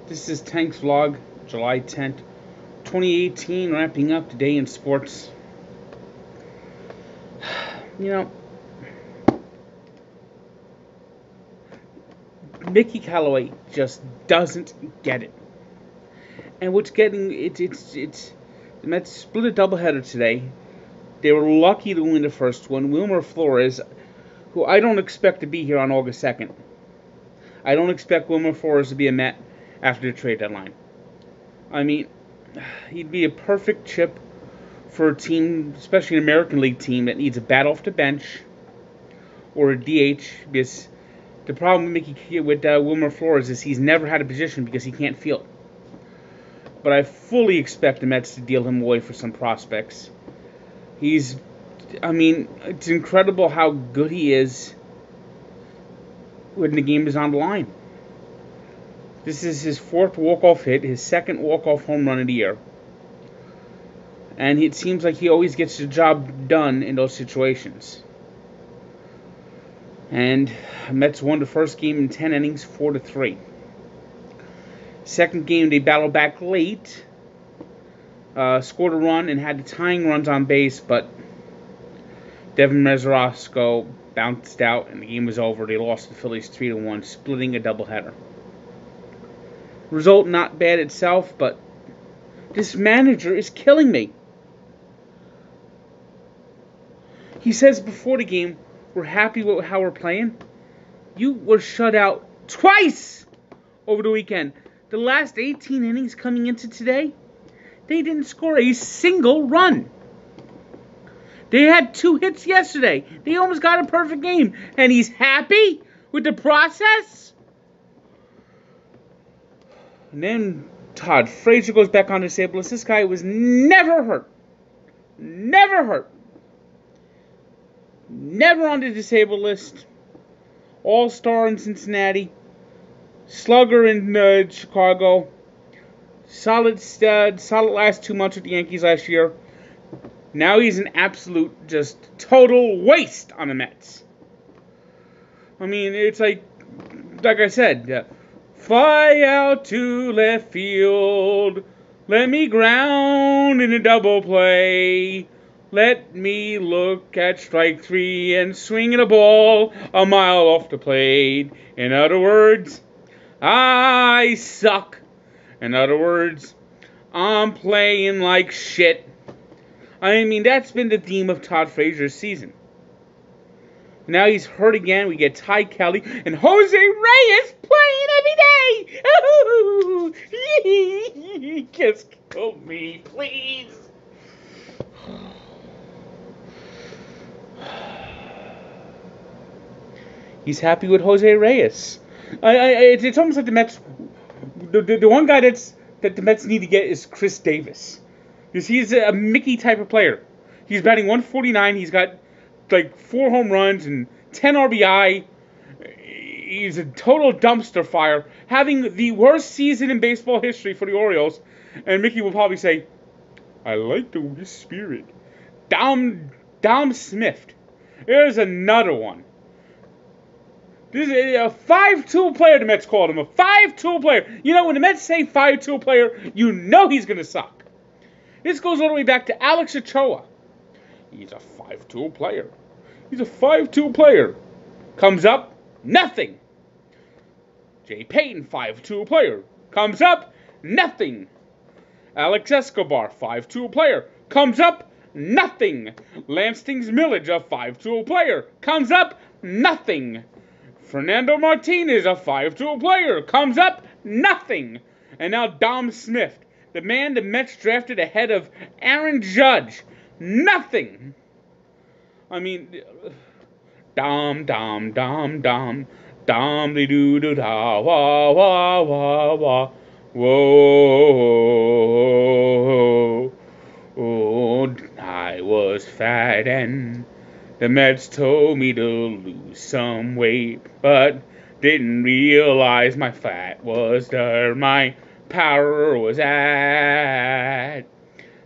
This is Tank's vlog, July 10th, 2018, wrapping up today in sports. You know, Mickey Callaway just doesn't get it. And what's getting it's the Mets split a doubleheader today. They were lucky to win the first one. Wilmer Flores, who I don't expect to be here on August 2nd. I don't expect Wilmer Flores to be a Met after the trade deadline. I mean, he'd be a perfect chip for a team, especially an American League team, that needs a bat off the bench or a DH. Because the problem with Wilmer Flores is he's never had a position because he can't field. But I fully expect the Mets to deal him away for some prospects. It's incredible how good he is when the game is on the line. This is his fourth walk-off hit, his second walk-off home run of the year. And it seems like he always gets the job done in those situations. And Mets won the first game in 10 innings, 4-3. Second game, they battled back late, scored a run, and had the tying runs on base, but Devin Mesorasko bounced out, and the game was over. They lost the Phillies 3-1, splitting a doubleheader. Result not bad itself, but this manager is killing me. He says before the game, we're happy with how we're playing. You were shut out twice over the weekend. The last 18 innings coming into today, they didn't score a single run. They had 2 hits yesterday. They almost got a perfect game. And he's happy with the process? And then Todd Frazier goes back on disabled list. This guy was never hurt. Never hurt. Never on the disabled list. All-star in Cincinnati. Slugger in Chicago. Solid stud. Solid last 2 months with the Yankees last year. Now he's an absolute, just total waste on the Mets. I mean, it's like I said, fly out to left field. Let me ground in a double play. Let me look at strike 3 and swing a ball a mile off the plate. In other words, I suck. In other words, I'm playing like shit. I mean, that's been the theme of Todd Frazier's season. Now he's hurt again. We get Ty Kelly and Jose Reyes playing every day. Ooh, just kill me, please. He's happy with Jose Reyes. It's almost like the Mets. The one guy that the Mets need to get is Chris Davis. Because he's a Mickey type of player. He's batting 149. He's got like 4 home runs and 10 RBI. He's a total dumpster fire, having the worst season in baseball history for the Orioles. And Mickey will probably say, I like the spirit. Dom Smith. There's another one. This is a 5-tool player, the Mets called him. A 5-tool player. You know, when the Mets say 5-tool player, you know he's going to suck. This goes all the way back to Alex Ochoa. He's a 5-tool player. He's a 5-tool player. Comes up, nothing. Jay Payton, 5-tool player. Comes up, nothing. Alex Escobar, 5-tool player. Comes up, nothing. Lansing's Millage, a 5-tool player. Comes up, nothing. Fernando Martinez, a 5-tool player. Comes up, nothing. And now Dom Smith, the man the Mets drafted ahead of Aaron Judge. Nothing. I mean, dom, dom, dom, dom, dom, de doo doo da, wah, wah, wah, wah, whoa, oh, I was fat and the Mets told me to lose some weight, but didn't realize my fat was there, my power was at.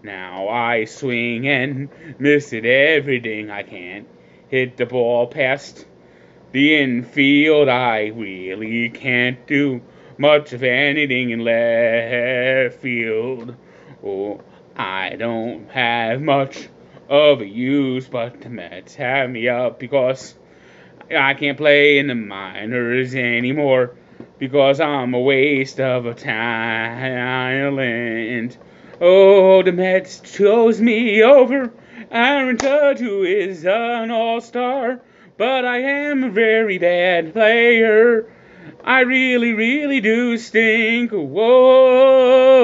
Now I swing and miss it everything I can. Hit the ball past the infield, I really can't do much of anything in left field. Oh, I don't have much of a use, but the Mets have me up because I can't play in the minors anymore because I'm a waste of a talent. Oh, the Mets chose me over Aaron Judge, who is an all-star, but I am a very bad player. I really, really do stink. Whoa.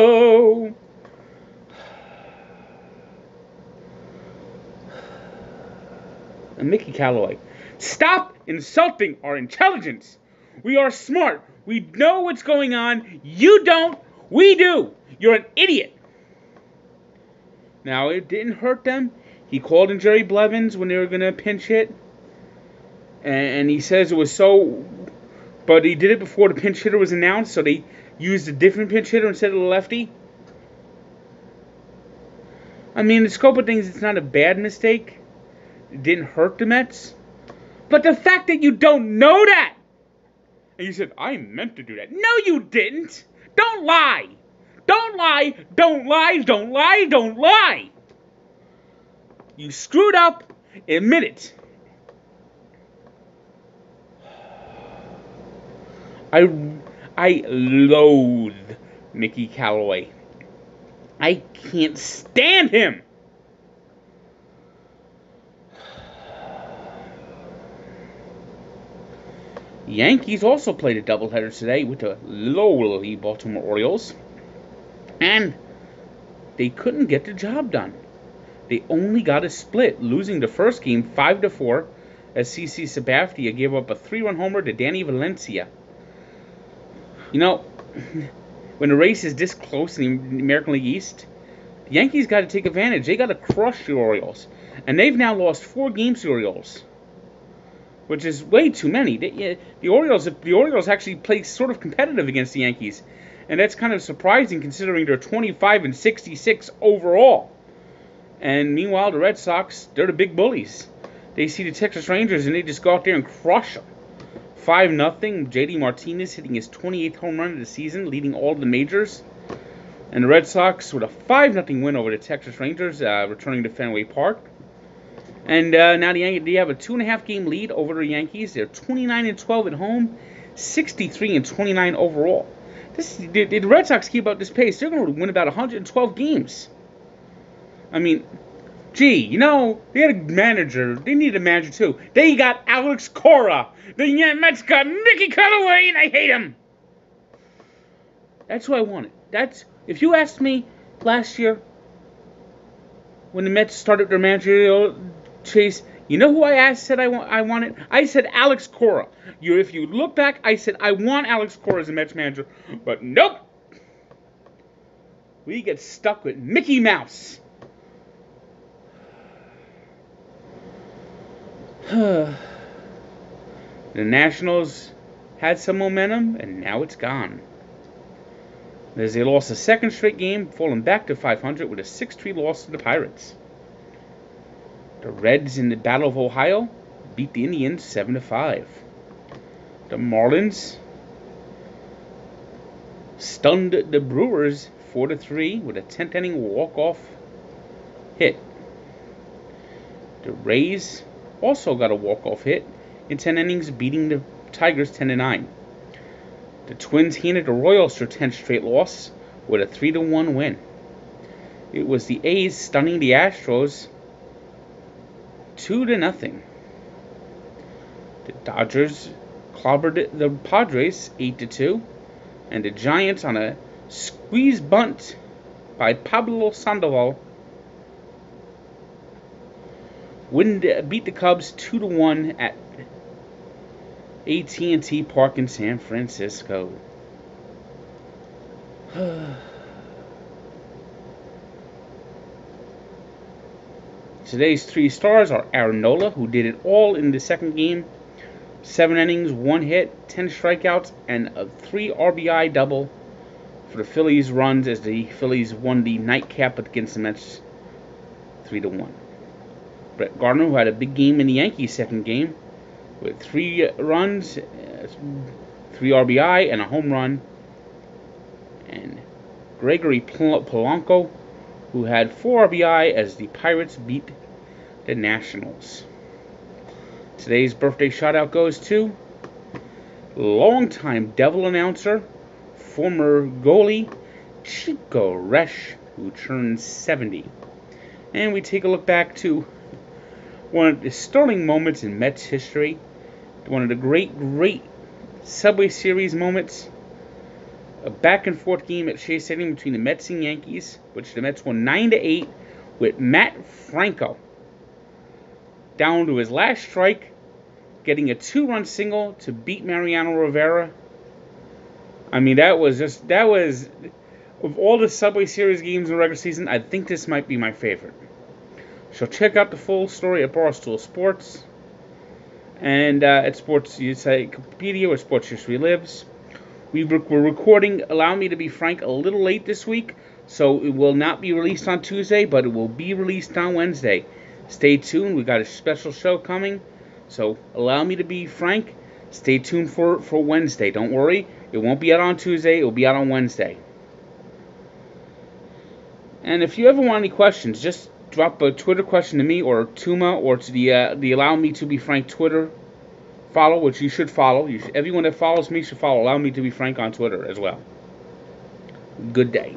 And Mickey Callaway, stop insulting our intelligence. We are smart. We know what's going on. You don't. We do. You're an idiot. Now, it didn't hurt them. He called in Jerry Blevins when they were going to pinch hit. And he says it was so... But he did it before the pinch hitter was announced, so they used a different pinch hitter instead of the lefty. I mean, in the scope of things, it's not a bad mistake. It didn't hurt the Mets. But the fact that you don't know that! And you said, I meant to do that. No, you didn't! Don't lie! Don't lie! Don't lie! Don't lie! Don't lie! You screwed up. Admit it. I loathe Mickey Callaway. I can't stand him. The Yankees also played a doubleheader today with the lowly Baltimore Orioles, and they couldn't get the job done. They only got a split, losing the first game 5-4, as CC Sabathia gave up a 3-run homer to Danny Valencia. You know, when the race is this close in the American League East, the Yankees got to take advantage. They got to crush the Orioles, and they've now lost 4 games to the Orioles, which is way too many. The Orioles actually play sort of competitive against the Yankees, and that's kind of surprising considering they're 25-66 overall. And meanwhile, the Red Sox, they're the big bullies. They see the Texas Rangers and they just go out there and crush them. 5-0. J.D. Martinez hitting his 28th home run of the season, leading all of the majors. And the Red Sox with a 5-0 win over the Texas Rangers, returning to Fenway Park. And now they have a 2.5 game lead over the Yankees. They're 29-12 at home, 63-29 overall. The Red Sox keep up this pace, they're going to win about 112 games. I mean, gee, you know, they had a manager. They need a manager, too. They got Alex Cora. The Mets got Mickey Callaway, and I hate him. That's who I wanted. If you asked me last year when the Mets started their managerial chase, you know who I said I wanted? I said Alex Cora. If you look back, I said I want Alex Cora as a Mets manager. But nope. We get stuck with Mickey Mouse. The Nationals had some momentum, and now it's gone. As they lost a second straight game, falling back to 500 with a 6-3 loss to the Pirates. The Reds in the Battle of Ohio beat the Indians 7-5. The Marlins stunned the Brewers 4-3 with a 10th inning walk-off hit. The Rays also got a walk-off hit in 10 innings, beating the Tigers 10-9. The Twins handed the Royals their 10th straight loss with a 3-1 win. It was the A's stunning the Astros 2-0. The Dodgers clobbered the Padres 8-2, and the Giants on a squeeze bunt by Pablo Sandoval beat the Cubs 2-1 at AT&T Park in San Francisco. Today's 3 stars are Aaron Nola, who did it all in the second game. 7 innings, 1 hit, 10 strikeouts, and a 3 RBI double for the Phillies runs as the Phillies won the nightcap against the Mets 3-1. Brett Gardner, who had a big game in the Yankees' second game, with 3 runs, 3 RBI, and a home run, Gregory Polanco, who had 4 RBI as the Pirates beat the Nationals. Today's birthday shout-out goes to longtime Devil announcer, former goalie Chico Resch, who turned 70. And we take a look back to one of the sterling moments in Mets history, one of the great Subway Series moments, a back-and-forth game at Shea Stadium between the Mets and Yankees, which the Mets won 9-8 with Matt Franco down to his last strike, getting a 2-run single to beat Mariano Rivera. I mean, that was, of all the Subway Series games in the regular season, I think this might be my favorite. So check out the full story at Barstool Sports and at Sports Encyclopedia, where Sports History lives. We're recording Allow Me to Be Frank a little late this week, so it will not be released on Tuesday, but it will be released on Wednesday. Stay tuned. We got a special show coming, so Allow Me to Be Frank. Stay tuned for Wednesday. Don't worry, it won't be out on Tuesday. It will be out on Wednesday. And if you ever want any questions, just drop a Twitter question to me or Tuma or to the Allow Me to Be Frank Twitter follow, which you should follow. Everyone that follows me should follow Allow Me to Be Frank on Twitter as well. Good day.